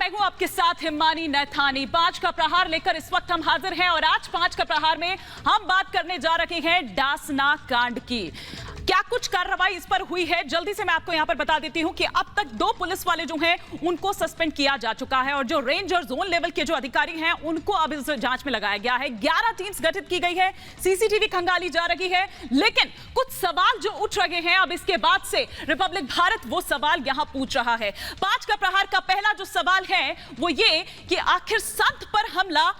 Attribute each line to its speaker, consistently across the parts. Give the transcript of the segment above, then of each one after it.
Speaker 1: मैं हूं आपके साथ हिमानी नैथानी। 5 का प्रहार लेकर इस वक्त हम हाजिर हैं और आज 5 का प्रहार में हम बात करने जा रहे हैं डासना कांड की। क्या कुछ कार्रवाई इस पर हुई है, जल्दी से मैं आपको यहां पर बता देती हूं कि अब तक 2 पुलिस वाले जो हैं उनको सस्पेंड किया जा चुका है और जो रेंज और जोन लेवल के जो अधिकारी हैं उनको अब इस जांच में लगाया गया है। 11 टीम्स गठित की गई है, सीसीटीवी खंगाली जा रही है, लेकिन कुछ सवाल जो उठ रहे हैं अब इसके बाद से रिपब्लिक भारत वो सवाल यहां पूछ रहा है। 5 का प्रहार का पहला जो सवाल है वो ये कि आखिर संत पर हमला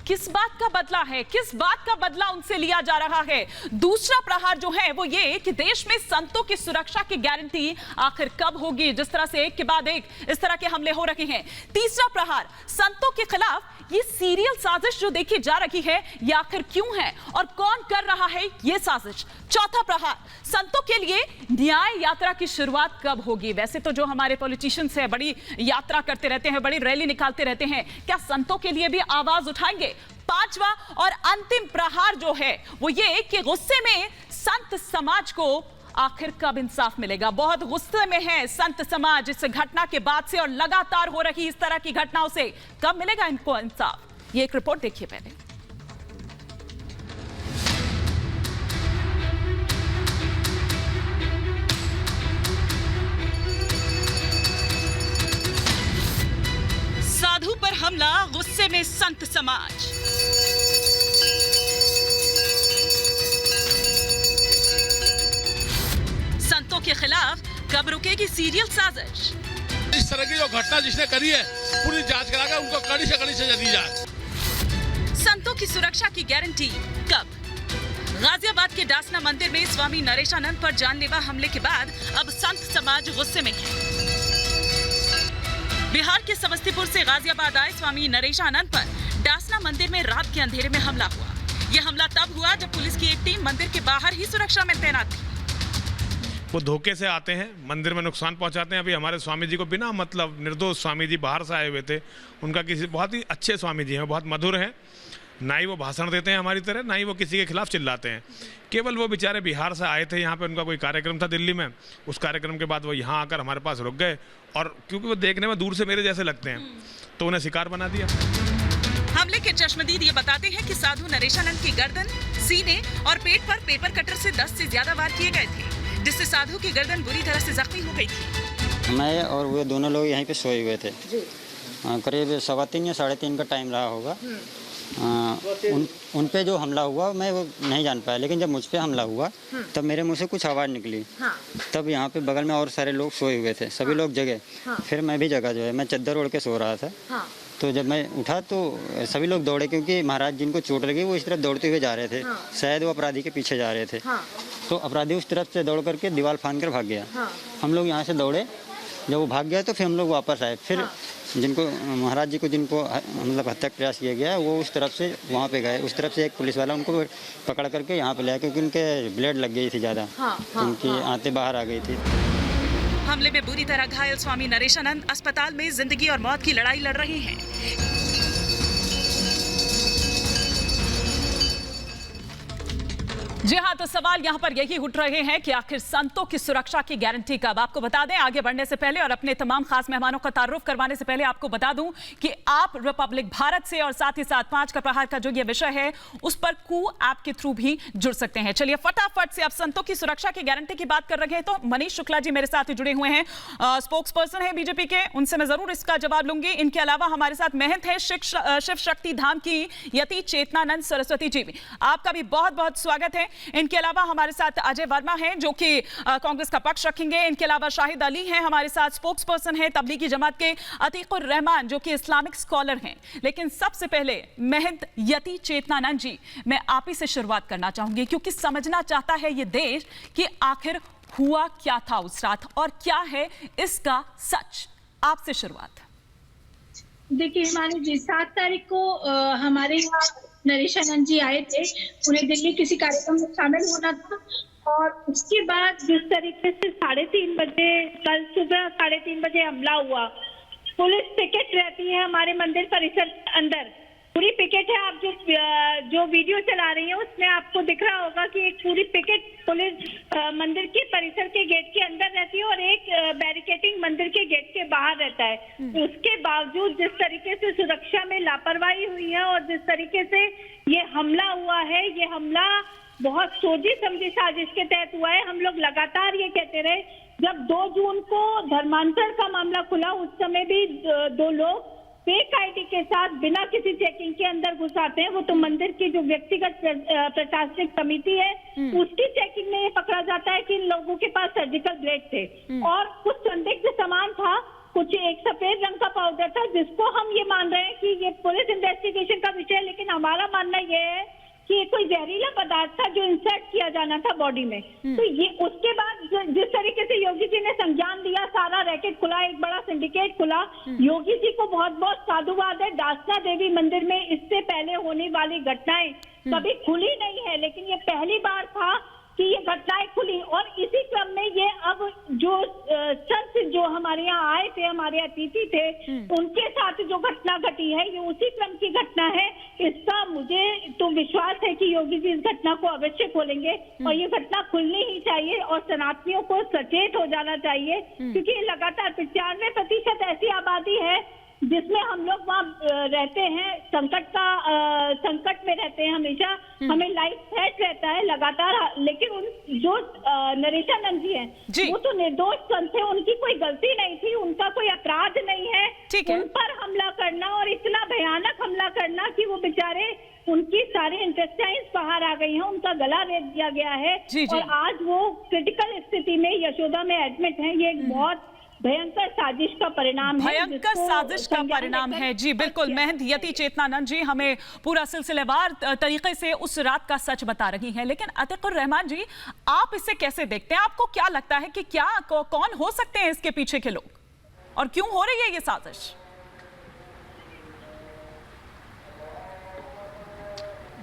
Speaker 1: किस बात का बदला है, किस बात का बदला उनसे लिया जा रहा है। दूसरा प्रहार जो है वो ये कि देश में संतों की सुरक्षा की गारंटी आखिर कब होगी, जिस तरह से एक के बाद एक इस तरह के हमले हो रहे हैं। तीसरा प्रहार, संतों के खिलाफ ये सीरियल साजिश जो देखी जा रही है ये आखिर क्यों है और कौन कर रहा है ये साजिश। चौथा प्रहार, संतों के लिए न्याय यात्रा की शुरुआत कब होगी। वैसे तो जो हमारे पॉलिटिशियंस हैं बड़ी यात्रा करते रहते हैं, बड़ी रैली निकालते रहते हैं, क्या संतों के लिए भी आवाज उठाएंगे। पांचवा और अंतिम प्रहार जो है वो ये कि गुस्से में संत समाज को आखिर कब इंसाफ मिलेगा। बहुत गुस्से में है संत समाज इस घटना के बाद से और लगातार हो रही इस तरह की घटनाओं से। कब मिलेगा इनको इंसाफ, ये एक रिपोर्ट देखिए पहले। साधु पर हमला, गुस्से में संत समाज। संतों के खिलाफ कब रुकेगी सीरियल साजिश।
Speaker 2: इस तरह की जो घटना जिसने करी है पूरी जांच कराकर उनको कड़ी से कड़ी सजा दी जाए।
Speaker 1: संतों की सुरक्षा की गारंटी कब। गाजियाबाद के डासना मंदिर में स्वामी नरेशानंद पर जानलेवा हमले के बाद अब संत समाज गुस्से में है। बिहार के समस्तीपुर से गाजियाबाद आए स्वामी नरेशानंद पर डासना मंदिर में रात के अंधेरे में हमला हुआ। यह हमला तब हुआ जब पुलिस की एक टीम मंदिर के बाहर ही सुरक्षा में तैनात थी।
Speaker 2: वो धोखे से आते हैं, मंदिर में नुकसान पहुंचाते हैं। अभी हमारे स्वामी जी को बिना मतलब निर्दोष स्वामी जी बाहर से आए हुए थे, उनका किसी बहुत ही अच्छे स्वामी जी हैं, बहुत मधुर हैं, ना ही वो भाषण देते हैं हमारी तरह, ना ही वो किसी के खिलाफ चिल्लाते हैं। केवल वो बेचारे बिहार से आए थे, यहाँ पे उनका कोई कार्यक्रम था दिल्ली में, उस कार्यक्रम के बाद वो यहाँ आकर हमारे पास रुक गए और क्योंकि वो देखने में दूर से मेरे जैसे लगते हैं तो उन्हें शिकार बना दिया।
Speaker 1: हमले के चश्मदीद ये बताते हैं कि साधु नरेशानंद की गर्दन, सीने और पेट पर पेपर कटर से 10 से ज्यादा वार किए गए थे, जिससे साधु की गर्दन बुरी तरह से जख्मी हो गई थी।
Speaker 3: मैं और वो दोनों लोग यहीं पे सोए हुए थे। करीब 3:15 या 3:30 का टाइम रहा होगा। उन पे जो हमला हुआ मैं वो नहीं जान पाया, लेकिन जब मुझ पे हमला हुआ तब मेरे मुंह से कुछ आवाज़ निकली। तब यहाँ पे बगल में और सारे लोग सोए हुए थे, सभी लोग जगे। फिर मैं भी जगा, जो है मैं चद्दर ओढ़ के सो रहा था। तो जब मैं उठा तो सभी लोग दौड़े, क्योंकि महाराज जिनको चोट लगी वो इस तरफ दौड़ते हुए जा रहे थे। शायद वो अपराधी के पीछे जा रहे थे। तो अपराधी उस तरफ से दौड़ करके दीवार फांद कर भाग गया। हम लोग यहाँ से दौड़े, जब वो भाग गया तो फिर हम लोग वापस आए। फिर जिनको महाराज जी को जिनको मतलब हत्या का प्रयास किया गया वो उस तरफ से वहाँ पे गए। उस तरफ से एक पुलिस वाला उनको पकड़ करके यहाँ पे लाया, क्योंकि उनके ब्लेड लग गई थी ज़्यादा, उनकी आंतें बाहर आ गई थी।
Speaker 1: हमले में बुरी तरह घायल स्वामी नरेशानंद अस्पताल में जिंदगी और मौत की लड़ाई लड़ रहे हैं। जी हाँ, तो सवाल यहाँ पर यही उठ रहे हैं कि आखिर संतों की सुरक्षा की गारंटी कब। आपको बता दें, आगे बढ़ने से पहले और अपने तमाम खास मेहमानों का तारुफ करवाने से पहले आपको बता दूं कि आप रिपब्लिक भारत से और साथ ही साथ 5 का प्रहार का जो ये विषय है उस पर कू ऐप के थ्रू भी जुड़ सकते हैं। चलिए फटाफट से आप संतों की सुरक्षा की गारंटी की बात कर रहे हैं तो मनीष शुक्ला जी मेरे साथ जुड़े हुए हैं, स्पोक्स पर्सन है बीजेपी के, उनसे मैं जरूर इसका जवाब लूंगी। इनके अलावा हमारे साथ महंत है शिव शक्ति धाम की यति चेतनानंद सरस्वती जी, आपका भी बहुत बहुत स्वागत है। इनके अलावा हमारे साथ अजय वर्मा हैं जो कि कांग्रेस का पक्ष रखेंगे। इनके अलावा शाहिद अली हैं हमारे साथ, स्पोक्स पर्सन है तबलीगी जमात के, अतीकुर रहमान जो कि इस्लामिक स्कॉलर हैं। लेकिन सबसे पहले महंत यति चेतनानंद जी, मैं आप ही से शुरुआत करना चाहूंगी क्योंकि समझना चाहता है ये देश कि आखिर हुआ क्या था उस रात और क्या है इसका सच। आपसे शुरुआत।
Speaker 4: देखिए हिमानी जी, 7 तारीख को हमारे यहाँ नरेशानंद जी आए थे, उन्हें दिल्ली किसी कार्यक्रम में शामिल होना था और उसके बाद जिस तरीके से 3:30 बजे, कल सुबह 3:30 बजे हमला हुआ। पुलिस पिकेट रहती है हमारे मंदिर परिसर के अंदर, पूरी पिकेट है। आप जो वीडियो चला रही हैं उसमें आपको दिख रहा होगा कि एक पूरी पिकेट पुलिस मंदिर के परिसर के गेट के अंदर रहती है और एक बैरिकेडिंग मंदिर के गेट के बाहर रहता है। उसके बावजूद जिस तरीके से सुरक्षा में लापरवाही हुई है और जिस तरीके से ये हमला हुआ है, ये हमला बहुत सोची समझी साजिश के तहत हुआ है। हम लोग लगातार ये कहते रहे, जब 2 जून को धर्मांतरण का मामला खुला उस समय भी 2 लोग फेक आईडी के साथ बिना किसी चेकिंग के अंदर घुस आते हैं। वो तो मंदिर की जो व्यक्तिगत प्रशासनिक समिति है उसकी चेकिंग में ये पकड़ा जाता है कि इन लोगों के पास सर्जिकल ब्लेड थे और कुछ संदिग्ध सामान था, कुछ एक सफेद रंग का पाउडर था, जिसको हम ये मान रहे हैं कि ये पुलिस इन्वेस्टिगेशन का विषय है। लेकिन हमारा मानना ये है कि ये कोई जहरीला पदार्थ था जो इंसर्ट किया जाना था बॉडी में। तो ये उसके बाद जिस तरीके से योगी जी ने संज्ञान लिया, सारा रैकेट खुला, एक बड़ा सिंडिकेट खुला। योगी जी को बहुत बहुत साधुवाद है। दासना देवी मंदिर में इससे पहले होने वाली घटनाएं कभी खुली नहीं है, लेकिन ये पहली बार था कि ये घटनाएं खुली। और इसी क्रम में ये अब जो संत जो हमारे यहाँ आए थे, हमारे अतिथि थे, उनके साथ जो घटना घटी है ये उसी क्रम की घटना है। इसका मुझे तो विश्वास है कि योगी जी इस घटना को अवश्य खोलेंगे और ये घटना खुलनी ही चाहिए और सनातनियों को सचेत हो जाना चाहिए, क्योंकि लगातार 95% ऐसी आबादी है जिसमें हम लोग वहाँ रहते हैं, संकट में रहते हैं, हमेशा हमें लाइफ थ्रेट रहता है लगातार। लेकिन उन जो नरेशानंद जी हैं वो तो निर्दोष संत थे, उनकी कोई गलती नहीं थी, उनका कोई अपराध नहीं है। उन पर हमला करना और इतना भयानक हमला करना कि वो बेचारे उनकी सारी इंटेस्टाइन्स बाहर आ गई हैं, उनका गला रेत दिया गया है और आज वो क्रिटिकल स्थिति में यशोदा में एडमिट हैं। ये एक बहुत भयंकर साजिश का परिणाम है,
Speaker 1: भयंकर साजिश का परिणाम है। जी बिल्कुल, महंत यति चेतनानंद जी हमें पूरा सिलसिलेवार तरीके से उस रात का सच बता रही हैं। लेकिन अतिकुर रहमान जी, आप इसे कैसे देखते हैं? आपको क्या लगता है कि क्या कौन हो सकते हैं इसके पीछे के लोग और क्यों हो रही है ये साजिश?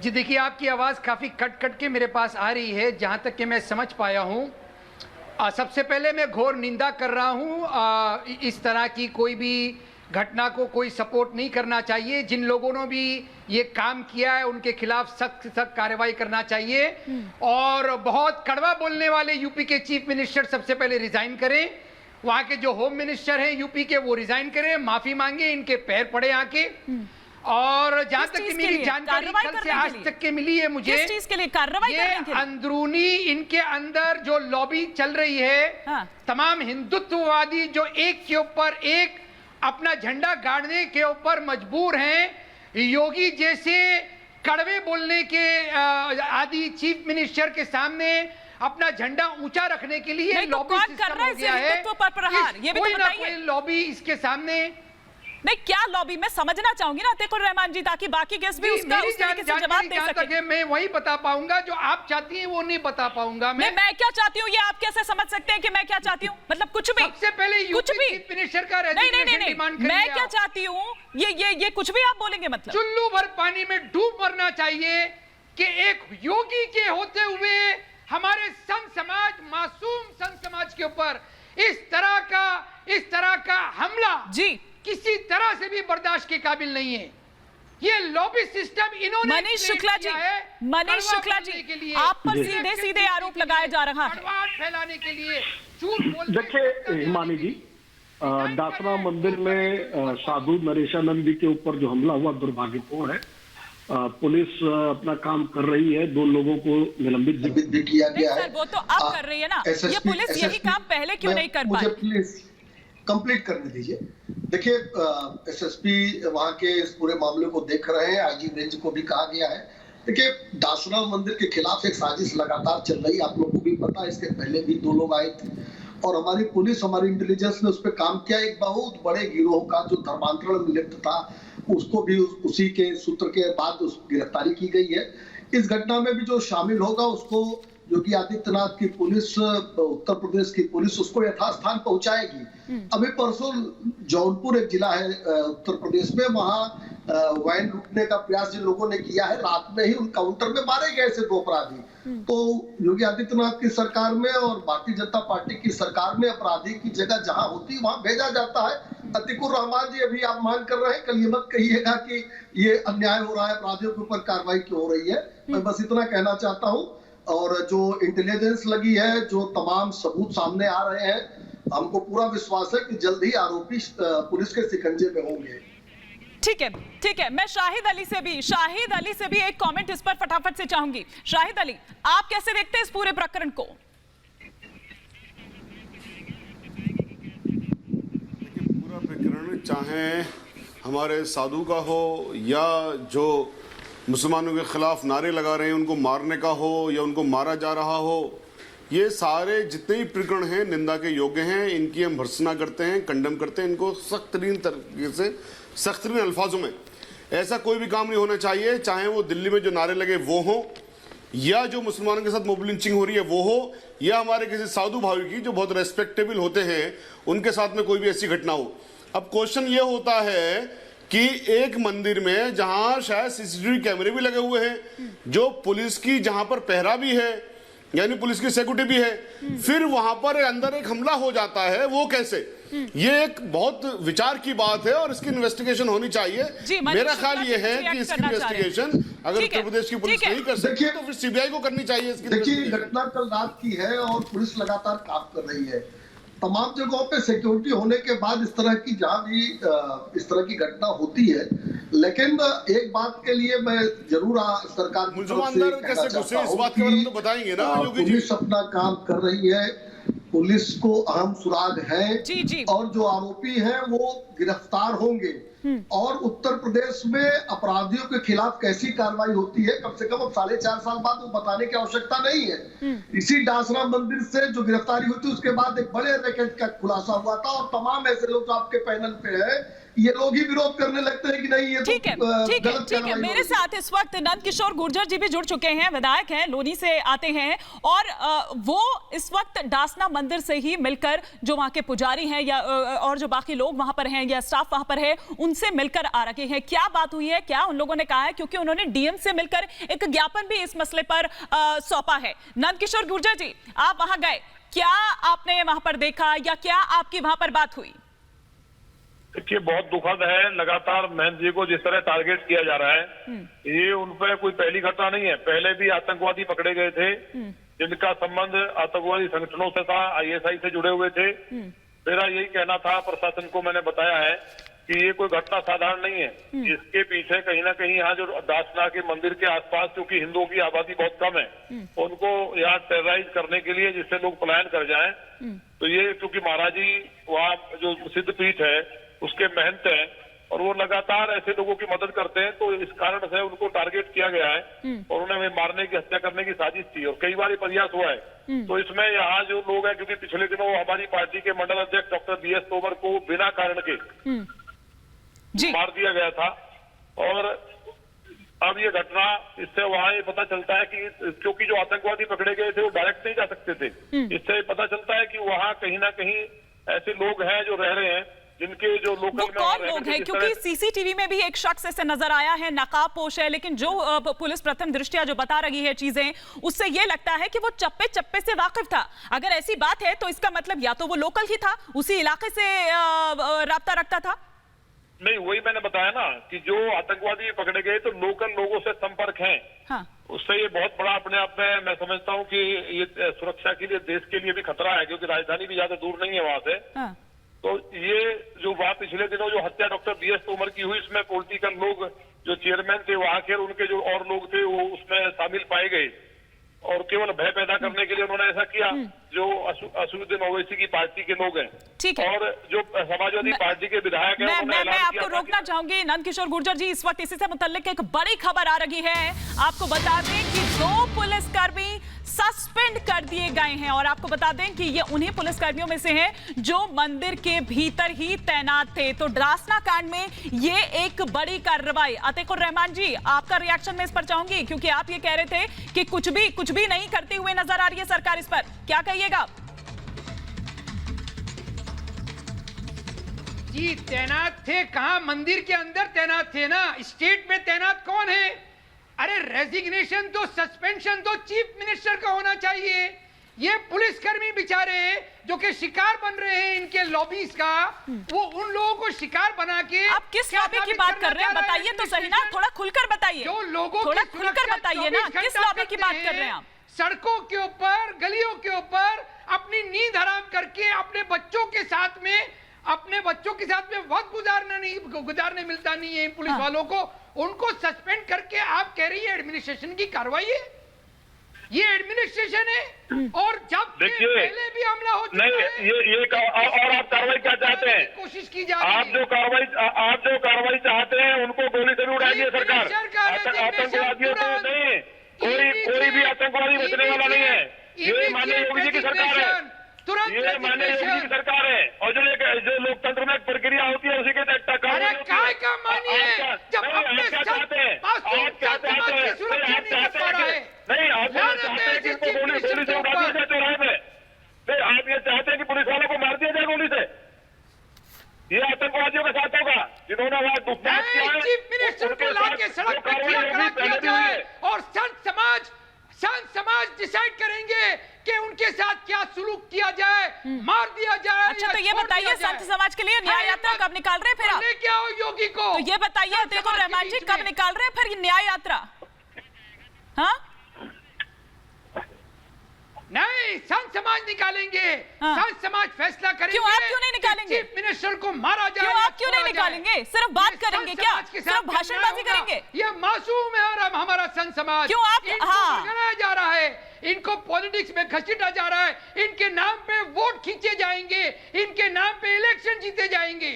Speaker 5: जी देखिए, आपकी आवाज काफी कट के मेरे पास आ रही है। जहां तक कि मैं समझ पाया हूं, सबसे पहले मैं घोर निंदा कर रहा हूं। इस तरह की कोई भी घटना को कोई सपोर्ट नहीं करना चाहिए। जिन लोगों ने भी ये काम किया है उनके खिलाफ सख्त कार्रवाई करना चाहिए और बहुत कड़वा बोलने वाले यूपी के चीफ मिनिस्टर सबसे पहले रिजाइन करें। वहां के जो होम मिनिस्टर हैं यूपी के वो रिजाइन करें, माफी मांगे, इनके पैर पड़े आके। और जहां तक कि मेरी जानकारी कल से आज तक के मिली है मुझे,
Speaker 1: किस चीज के लिए कार्रवाई करने के लिए?
Speaker 5: अंदरूनी इनके अंदर जो लॉबी चल रही है, तमाम हिंदुत्ववादी जो एक के ऊपर एक अपना झंडा गाड़ने के ऊपर मजबूर हैं, योगी जैसे कड़वे बोलने के आदि चीफ मिनिस्टर के सामने अपना झंडा ऊंचा रखने के लिए लॉबी सिस्टम हो गया है। कोई ना कोई लॉबी इसके सामने
Speaker 1: नहीं, क्या लॉबी? मैं समझना चाहूंगी ना अतिकुर रहमान जी, ताकि बाकी गेस्ट भी उसका उस तरीके से जवाब दे सके।
Speaker 5: मैं वही बता पाऊंगा जो आप चाहती हैं, वो नहीं बता पाऊंगा।
Speaker 1: मैं क्या चाहती हूँ ये आप कैसे समझ सकते हैं कि मैं क्या चाहती हूँ? मतलब कुछ भी,
Speaker 5: सबसे पहले
Speaker 1: कुछ भी
Speaker 5: चीफ मिनिस्टर का
Speaker 1: रेजिग्नेशन डिमांड करिए। मैं क्या चाहती हूँ ये कुछ भी आप बोलेंगे? मतलब
Speaker 5: चुल्लू भर पानी में डूब मरना चाहिए कि एक योगी के होते हुए हमारे संत समाज, मासूम संत समाज के ऊपर इस तरह का हमला
Speaker 1: जी
Speaker 5: किसी तरह से भी बर्दाश्त के काबिल नहीं है। ये लॉबी सिस्टम इन्होंने
Speaker 1: मनीष शुक्ला जी, आप पर सीधे आरोप लगाया जा रहा है
Speaker 5: फैलाने के लिए, झूठ बोलने।
Speaker 6: देखिए हिमानी जी, दासना मंदिर में साधु नरेशानंद जी के ऊपर जो हमला हुआ दुर्भाग्यपूर्ण है। पुलिस अपना काम कर रही है, 2 लोगों को निलंबित भी किया गया है।
Speaker 1: सर वो तो अब कर रही है ना, ये पुलिस यही काम पहले क्यों नहीं कर पाई?
Speaker 7: प्लीज कंप्लीट करने दीजिए। देखिए, एसएसपी वहां के इस पूरे मामले को देख रहे हैं, आईजी रेंज को भी कहा गया है। देखिए, दासना मंदिर के खिलाफ एक साजिश लगातार चल रही है, आप लोगों को भी पता है। इसके पहले भी 2 लोग आए थे और हमारी पुलिस, हमारी इंटेलिजेंस ने उस पर काम किया। एक बहुत बड़े गिरोह का जो धर्मांतरण में लिप्त था, उसको भी उसी के सूत्र के बाद गिरफ्तारी की गई है। इस घटना में भी जो शामिल होगा उसको योगी आदित्यनाथ की पुलिस, उत्तर प्रदेश की पुलिस उसको यथास्थान पहुंचाएगी। अभी परसों जौनपुर एक जिला है उत्तर प्रदेश में, वहां वाइन लूटने का प्रयास जिन लोगों ने किया है, रात में ही उन काउंटर में मारे गए ऐसे 2 अपराधी। तो योगी आदित्यनाथ की सरकार में और भारतीय जनता पार्टी की सरकार में अपराधी की जगह जहां होती है वहां भेजा जाता है। अतीकुर रहमान जी अभी आप मांग कर रहे हैं, कल ये मत कहिएगा कि ये अन्याय हो रहा है, अपराधियों के ऊपर कार्रवाई क्यों हो रही है। मैं बस इतना कहना चाहता हूँ। और जो इंटेलिजेंस लगी है, जो तमाम सबूत सामने आ रहे हैं, हमको पूरा विश्वास है कि जल्द ही आरोपी पुलिस के शिकंजे में होंगे।
Speaker 1: ठीक है। मैं शाहिद अली से भी एक कमेंट इस पर फटाफट से चाहूंगी। शाहिद अली, आप कैसे देखते हैं इस पूरे प्रकरण को?
Speaker 8: पूरा प्रकरण चाहे हमारे साधु का हो या जो मुसलमानों के खिलाफ नारे लगा रहे हैं उनको मारने का हो या उनको मारा जा रहा हो, ये सारे जितने भी प्रकरण हैं निंदा के योग्य हैं। इनकी हम भर्त्सना करते हैं, कंडम करते हैं इनको सख्त तरीन तरीके से, सख्त तरीन अल्फाजों में। ऐसा कोई भी काम नहीं होना चाहिए, चाहे वो दिल्ली में जो नारे लगे वो हो, या जो मुसलमानों के साथ मोब लिंचिंग हो रही है वो हो, या हमारे किसी साधु भाई की जो बहुत रेस्पेक्टेबल होते हैं उनके साथ में कोई भी ऐसी घटना हो। अब क्वेश्चन ये होता है कि एक मंदिर में जहां शायद सीसीटीवी कैमरे भी लगे हुए हैं, जो पुलिस की जहां पर पहरा भी है, यानी पुलिस की सिक्योरिटी भी है, फिर वहां पर अंदर एक हमला हो जाता है, वो कैसे? ये एक बहुत विचार की बात है और इसकी इन्वेस्टिगेशन होनी चाहिए। मेरा ख्याल ये है कि इसकी इन्वेस्टिगेशन अगर उत्तर प्रदेश की पुलिस नहीं कर सकती तो फिर सीबीआई को करनी चाहिए इसकी।
Speaker 7: देखिए, घटना कल रात की है और पुलिस लगातार काम कर रही है। तमाम जगहों पे सिक्योरिटी होने के बाद इस तरह की जहां भी इस तरह की घटना होती है, लेकिन एक बात के लिए मैं जरूर सरकार की तरफ से कहना चाहता हूं कि
Speaker 8: बताएंगे ना,
Speaker 7: पुलिस अपना काम कर रही है, पुलिस को अहम सुराग है और जो आरोपी हैं वो गिरफ्तार होंगे। और उत्तर प्रदेश में अपराधियों के खिलाफ कैसी कार्रवाई होती है, कम से कम अब 4.5 साल बाद वो बताने की आवश्यकता नहीं है। इसी डासना मंदिर से जो गिरफ्तारी हुई थी उसके बाद एक बड़े रैकेट का खुलासा हुआ था और तमाम ऐसे लोग जो आपके पैनल पे है, ये लोग ही विरोध करने लगते हैं कि नहीं ये
Speaker 1: ठीक है। मेरे साथ इस वक्त नंद किशोर गुर्जर जी भी जुड़ चुके हैं, विधायक हैं, लोनी से आते हैं और वो इस वक्त डासना मंदिर से ही मिलकर जो वहां के पुजारी हैं या और जो बाकी लोग वहां पर हैं या स्टाफ वहां पर है उनसे मिलकर आ रखे हैं। क्या बात हुई है, क्या उन लोगों ने कहा है, क्योंकि उन्होंने डीएम से मिलकर एक ज्ञापन भी इस मसले पर सौंपा है। नंद किशोर गुर्जर जी, आप वहां गए, क्या आपने वहां पर देखा या क्या आपकी वहां पर बात हुई?
Speaker 9: देखिए, बहुत दुखद है। लगातार महंत जी को जिस तरह टारगेट किया जा रहा है, ये उन पर कोई पहली घटना नहीं है। पहले भी आतंकवादी पकड़े गए थे जिनका संबंध आतंकवादी संगठनों से था, आईएसआई से जुड़े हुए थे। मेरा यही कहना था, प्रशासन को मैंने बताया है कि ये कोई घटना साधारण नहीं है। इसके पीछे कहीं ना कहीं यहाँ जो दासना के मंदिर के आसपास, क्योंकि हिंदुओं की आबादी बहुत कम है, उनको यहाँ टेरराइज करने के लिए, जिससे लोग पलायन कर जाएं, तो ये क्योंकि महाराज जी वहाँ जो सिद्ध पीठ है उसके महंत हैं और वो लगातार ऐसे लोगों की मदद करते हैं, तो इस कारण से उनको टारगेट किया गया है और उन्हें मारने की, हत्या करने की साजिश थी और कई बार प्रयास हुआ है। तो इसमें यहाँ जो लोग हैं, क्योंकि पिछले दिनों हमारी पार्टी के मंडल अध्यक्ष डॉक्टर बीएस तोमर को बिना कारण के मार दिया गया था और अब ये घटना, इससे वहां ये पता चलता है कि क्योंकि जो आतंकवादी पकड़े गए थे वो डायरेक्ट नहीं जा सकते थे, इससे पता चलता है कि वहां कहीं ना कहीं ऐसे लोग हैं जो रह रहे हैं जिनके जो लोकल में
Speaker 1: कौन लोग हैं, क्योंकि सीसीटीवी में भी एक शख्स ऐसे नजर आया है, नकाबपोश है, लेकिन जो पुलिस प्रथम दृष्टया जो बता रही है चीजें, उससे ये लगता है कि वो चप्पे चप्पे से वाकिफ था। अगर ऐसी बात है तो इसका मतलब या तो वो लोकल ही था, उसी इलाके से राब्ता रखता था।
Speaker 9: नहीं, वही मैंने बताया ना कि जो आतंकवादी पकड़े गए तो लोकल लोगों से संपर्क है।
Speaker 1: हाँ।
Speaker 9: उससे ये बहुत बड़ा अपने आप में मैं समझता हूँ कि ये सुरक्षा के लिए, देश के लिए भी खतरा है, क्योंकि राजधानी भी ज्यादा दूर नहीं है वहां से।
Speaker 1: हाँ।
Speaker 9: तो ये जो वहां पिछले दिनों जो हत्या डॉक्टर बीएस तोमर की हुई, इसमें पॉलिटिकल लोग जो चेयरमैन थे वहां के, उनके जो और लोग थे वो उसमें शामिल पाए गए और केवल भय पैदा करने के लिए उन्होंने ऐसा किया। जो असदुद्दीन ओवैसी की पार्टी के लोग हैं,
Speaker 1: ठीक है,
Speaker 9: और जो समाजवादी पार्टी के विधायक हैं,
Speaker 1: मैं आपको रोकना चाहूंगी नंद किशोर गुर्जर जी। इस वक्त इसी से मुतल्लिक एक बड़ी खबर आ रही है। आपको बता दें कि 2 पुलिसकर्मी सस्पेंड कर दिए गए हैं और आपको बता दें कि ये उन्हीं पुलिसकर्मियों में से हैं जो मंदिर के भीतर ही तैनात थे। तो डासना कांड में ये एक बड़ी कार्रवाई। अतीकुर रहमान जी, आपका रिएक्शन मैं इस पर चाहूंगी, क्योंकि आप ये कह रहे थे कि कुछ भी नहीं करते हुए नजर आ रही है सरकार, इस पर क्या कहिएगा?
Speaker 5: जी, तैनात थे कहां? मंदिर के अंदर तैनात थे ना। स्टेट में तैनात कौन है? अरे रेजिग्नेशन तो, सस्पेंशन तो चीफ मिनिस्टर का होना चाहिए। ये पुलिसकर्मी बेचारे जो कि शिकार बन रहे हैं इनके लॉबीज का, वो उन लोगों को शिकार बना के
Speaker 1: आप किस लॉबी की बात कर रहे हैं? बताइए तो सही ना, थोड़ा खुलकर बताइए।
Speaker 5: जो लोगों
Speaker 1: थोड़ा
Speaker 5: की
Speaker 1: खुलकर बताइए ना, किस लॉबी की बात कर रहे हैं आप?
Speaker 5: सड़कों के ऊपर, गलियों के ऊपर अपनी नींद हराम करके अपने बच्चों के साथ में वक्त गुजारने मिलता नहीं है इन पुलिस वालों को, उनको सस्पेंड करके आप कह रही है एडमिनिस्ट्रेशन की कार्रवाई है? ये एडमिनिस्ट्रेशन है। और जब पहले भी हमला हो चुका है,
Speaker 9: और आप कार्रवाई क्या चाहते हैं?
Speaker 5: कोशिश की जा रही है।
Speaker 9: आप जो कार्रवाई चाहते हैं उनको गोली से उड़ाइए सरकार। आतंकवादियों को नहीं, कोई भी आतंकवादी बचने वाला नहीं है। ये माननीय योगी जी की सरकार है, ये माननीय योगी जी की सरकार है। और जो लोकतंत्र में प्रक्रिया होती है उसी के तहत
Speaker 5: अरे काय का मानिए, जब अपने
Speaker 9: क्या चाहते हैं? आप क्या चाहते हैं? नहीं, आप चाहते हैं कि इनको गोली से उड़ा दिया जाए चौराहे पे? नहीं, आप ये चाहते हैं कि पुलिस वालों को मार दिया जाए गोली से? ये आतंकवादियों के साथ होगा जिन्होंने वहां दुष्कर्म किया है।
Speaker 5: चीफ मिनिस्टर को लाके सड़क पर किया जाए और संत समाज डिसाइड करेंगे कि उनके साथ क्या सुलूक किया जाए, मार दिया जाए।
Speaker 1: अच्छा, तो ये बताइए संत समाज के लिए न्याय यात्रा कब निकाल रहे हैं फिर आप?
Speaker 5: लेके आओ योगी को।
Speaker 1: तो ये बताइए देखो रहमान जी, कब निकाल रहे हैं फिर ये न्याय यात्रा? हाँ,
Speaker 5: नहीं, संत समाज निकालेंगे। संत समाज फैसला करेंगे।
Speaker 1: क्यों आप क्यों नहीं निकालेंगे?
Speaker 5: चीफ मिनिस्टर को मारा जाए।
Speaker 1: क्यों आप क्यों नहीं निकालेंगे? सिर्फ बात करेंगे क्या? सिर्फ भाषणबाजी करेंगे?
Speaker 5: ये मासूम है और हमारा संत समाज।
Speaker 1: क्यों आप
Speaker 5: बनाया जा रहा है, इनको पॉलिटिक्स में घसीटा जा रहा है, इनके नाम पे वोट खींचे जाएंगे, इनके नाम पे इलेक्शन जीते जाएंगे।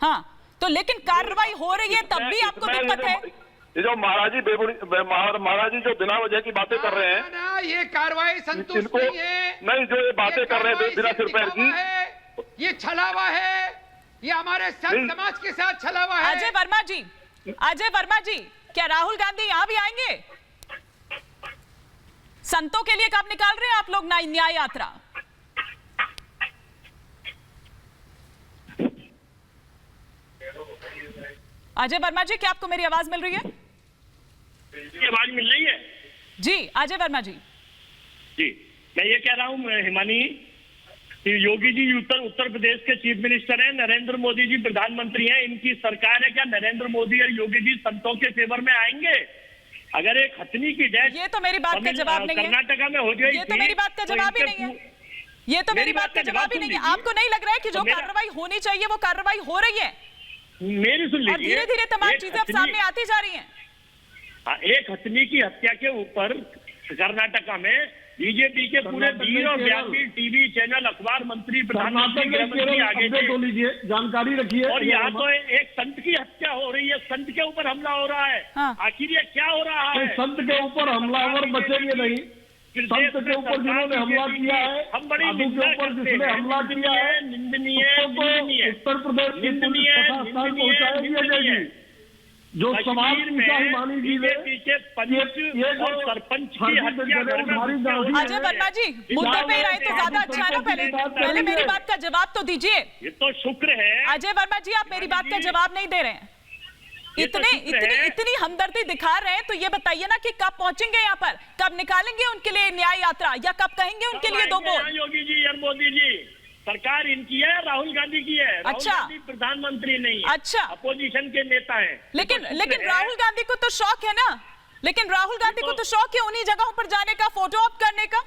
Speaker 1: हाँ, तो लेकिन कार्रवाई हो रही है तब भी आपको दिक्कत है?
Speaker 9: ये जो महाराज जी जो बिना वजह की बातें कर रहे हैं
Speaker 5: ना, ये कार्रवाई संतुष्ट नहीं है।
Speaker 9: नहीं, जो ये बातें कर रहे हैं बिना सिर पैर की,
Speaker 5: ये छलावा है, ये हमारे संत समाज के साथ छलावा है।
Speaker 1: अजय वर्मा जी, क्या राहुल गांधी यहाँ भी आएंगे? संतों के लिए कब निकाल रहे हैं आप लोग न्याय यात्रा? अजय वर्मा जी, क्या आपको मेरी आवाज मिल रही है?
Speaker 10: आवाज मिल रही है
Speaker 1: जी, अजय वर्मा जी।
Speaker 10: जी, मैं ये कह रहा हूँ हिमानी, योगी जी उत्तर प्रदेश के चीफ मिनिस्टर हैं, नरेंद्र मोदी जी प्रधानमंत्री हैं, इनकी सरकार है। क्या नरेंद्र मोदी और योगी जी संतों के फेवर में आएंगे? अगर एक हथनी की डेथ
Speaker 1: ये तो मेरी बात का जवाब नहीं है,
Speaker 10: कर्नाटका में हो गई,
Speaker 1: ये तो मेरी बात का जवाब ही नहीं है, ये तो मेरी बात का जवाब ही नहीं है। आपको नहीं लग रहा है कि जो कार्रवाई होनी चाहिए वो कार्रवाई हो रही है?
Speaker 10: मेरी सुन लीजिए,
Speaker 1: धीरे धीरे तमाम चीजें अब सामने आती जा रही हैं।
Speaker 10: एक हथनी की हत्या के ऊपर कर्नाटका में बीजेपी के पूरे 20 और 42 टीवी चैनल, अखबार, मंत्री, प्रधानमंत्री, गृह मंत्री आगे थे।
Speaker 6: जानकारी रखिए।
Speaker 10: और यहाँ तो एक संत की हत्या हो रही है, संत के ऊपर हमला हो रहा है। आखिर ये क्या हो रहा है?
Speaker 6: संत के ऊपर हमलावर बचेंगे नहीं। संत के ऊपर जिन्होंने हमला किया है,
Speaker 10: हम बड़ी
Speaker 6: साधु के ऊपर जिसने हमला किया है,
Speaker 10: निंदनीय,
Speaker 6: उत्तर प्रदेश की पुलिस प्रशासन पहुंचाया जाएगी। जो सवाल पूछा हिमानी जी ने, ये जो
Speaker 10: सरपंच की हत्या
Speaker 1: अजय वर्मा जी, मुद्दे पे रहे तो ज्यादा अच्छा है ना। पहले मेरी बात का जवाब तो दीजिए।
Speaker 10: ये तो शुक्र है
Speaker 1: अजय वर्मा जी, आप मेरी बात का जवाब नहीं दे रहे हैं। इतनी हमदर्दी दिखा रहे हैं, तो ये बताइए ना कि कब पहुंचेंगे यहाँ पर, कब निकालेंगे उनके लिए न्याय यात्रा, या कब कहेंगे उनके लिए दो बोल?
Speaker 10: योगी जी और मोदी जी, सरकार इनकी है, राहुल गांधी की है।
Speaker 1: अच्छा,
Speaker 10: राहुल गांधी प्रधानमंत्री नहीं है,
Speaker 1: अच्छा,
Speaker 10: अपोजिशन के नेता हैं।
Speaker 1: लेकिन राहुल गांधी को तो शौक है ना, लेकिन राहुल गांधी को तो शौक है उन्हीं जगहों पर जाने का, फोटो ऑप करने का।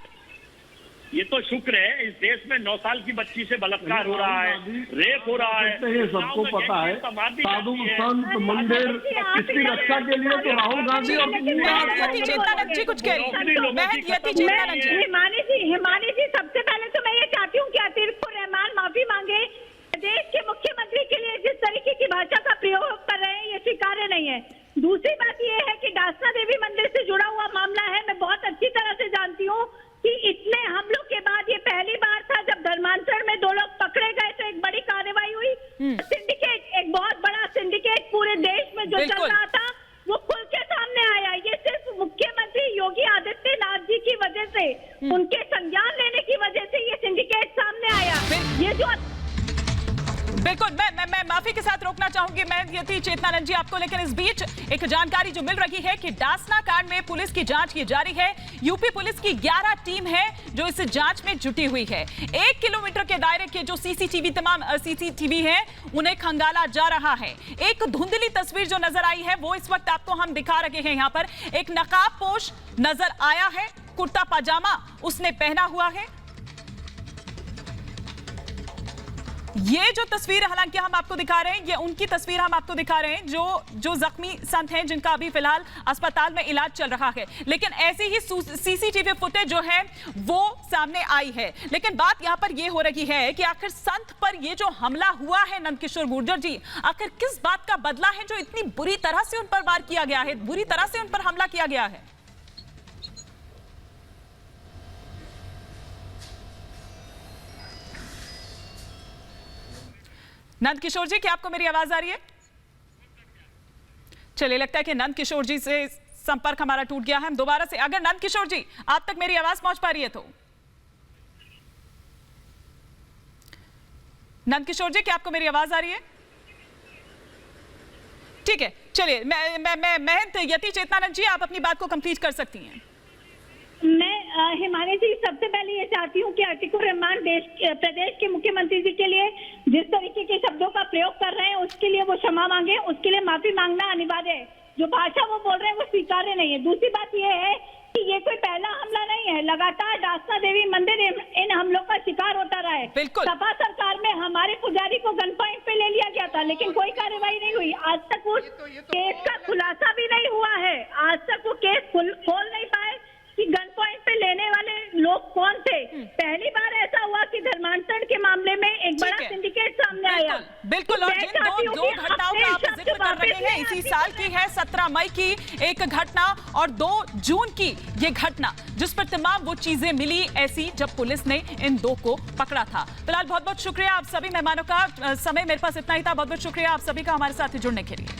Speaker 10: ये तो शुक्र है, इस देश में 9 साल की बच्ची से बलात्कार हो रहा है, रेप हो रहा है,
Speaker 6: ये सबको पता है। साधु संत मंदिर इसकी रक्षा के लिए तो राहुल गांधी और
Speaker 1: यति चेतनानंद जी कुछ कह रही है। यति चेतनानंद जी,
Speaker 4: हिमानी जी, सबसे पहले तो मैं ये चाहती हूँ कि अतिरिक्त को रहमान माफी मांगे। देश के मुख्यमंत्री के लिए जिस तरीके की भाषा का प्रयोग कर रहे हैं, ये स्वीकार्य नहीं है। दूसरी बात ये है कि डासना देवी मंदिर से जुड़ा हुआ मामला है, मैं बहुत अच्छी तरह से जानती हूँ कि इतने हमलों के बाद ये पहली बार था जब धर्मांतरण में 2 लोग पकड़े गए तो एक बड़ी कार्रवाई हुई। सिंडिकेट, एक बहुत बड़ा सिंडिकेट पूरे देश में जो चल रहा था वो खुल के सामने आया। ये सिर्फ मुख्यमंत्री योगी आदित्यनाथ जी की वजह से, उनके संज्ञान लेने की वजह से ये सिंडिकेट सामने आया। ये जो
Speaker 1: बिल्कुल, मैं माफी के साथ रोकना चाहूंगी मैं यति चेतनानंद जी आपको, लेकिन इस बीच एक जानकारी जो मिल रही है कि डासना कांड में पुलिस की जांच की जारी है। यूपी पुलिस की 11 टीम है जो इस जांच में जुटी हुई है। 1 किलोमीटर के दायरे के जो तमाम सीसीटीवी है उन्हें खंगाला जा रहा है। एक धुंधली तस्वीर जो नजर आई है वो इस वक्त आपको हम दिखा रहे हैं। यहाँ पर एक नकाबपोश नजर आया है, कुर्ता पजामा उसने पहना हुआ है। ये जो तस्वीर हालांकि हम आपको दिखा रहे हैं, ये उनकी तस्वीर हम आपको दिखा रहे हैं जो जख्मी संत हैं, जिनका अभी फिलहाल अस्पताल में इलाज चल रहा है। लेकिन ऐसी ही सीसीटीवी फुटेज जो है वो सामने आई है। लेकिन बात यहां पर ये हो रही है कि आखिर संत पर ये जो हमला हुआ है नंदकिशोर गुर्जर जी, आखिर किस बात का बदला है जो इतनी बुरी तरह से उन पर वार किया गया है, बुरी तरह से उन पर हमला किया गया है? नंदकिशोर जी, क्या आपको मेरी आवाज आ रही है? चलिए, लगता है कि नंदकिशोर जी से संपर्क हमारा टूट गया है। हम दोबारा से, अगर नंदकिशोर जी आप तक मेरी आवाज पहुंच पा रही है तो नंदकिशोर जी, क्या आपको मेरी आवाज आ रही है? ठीक है, चलिए मैं यति चेतनानंद जी, आप अपनी बात को कंप्लीट कर सकती हैं।
Speaker 4: मैं हिमानी जी सबसे पहले ये चाहती हूँ कि अतीकुर रहमान प्रदेश के मुख्यमंत्री जी के लिए जिस तरीके के शब्दों का प्रयोग कर रहे हैं उसके लिए वो क्षमा मांगे, उसके लिए माफी मांगना अनिवार्य है। जो भाषा वो बोल रहे हैं वो स्वीकार्य नहीं है। दूसरी बात ये है कि ये कोई पहला हमला नहीं है, लगातार डासना देवी मंदिर इन हमलों का शिकार होता रहा है। सपा सरकार में हमारे पुजारी को गन पॉइंट पे ले लिया गया था लेकिन कोई कार्रवाई नहीं हुई। आज तक उस केस का खुलासा भी नहीं हुआ है। आज तक वो केस खोल नहीं पाए कि गन पॉइंट पे लेने वाले लोग कौन थे। पहली बार ऐसा हुआ कि धर्मांतरण के मामले में एक बड़ा सिंडिकेट सामने आया।
Speaker 1: बिल्कुल, और जिन दो घटनाओं का आप जिक्र कर रहे हैं, इसी साल की है 17 मई की एक घटना और 2 जून की ये घटना, जिस पर तमाम वो चीजें मिली ऐसी जब पुलिस ने इन 2 को पकड़ा था। फिलहाल बहुत बहुत शुक्रिया आप सभी मेहमानों का, समय मेरे पास इतना ही था। बहुत बहुत शुक्रिया आप सभी का हमारे साथ जुड़ने के लिए।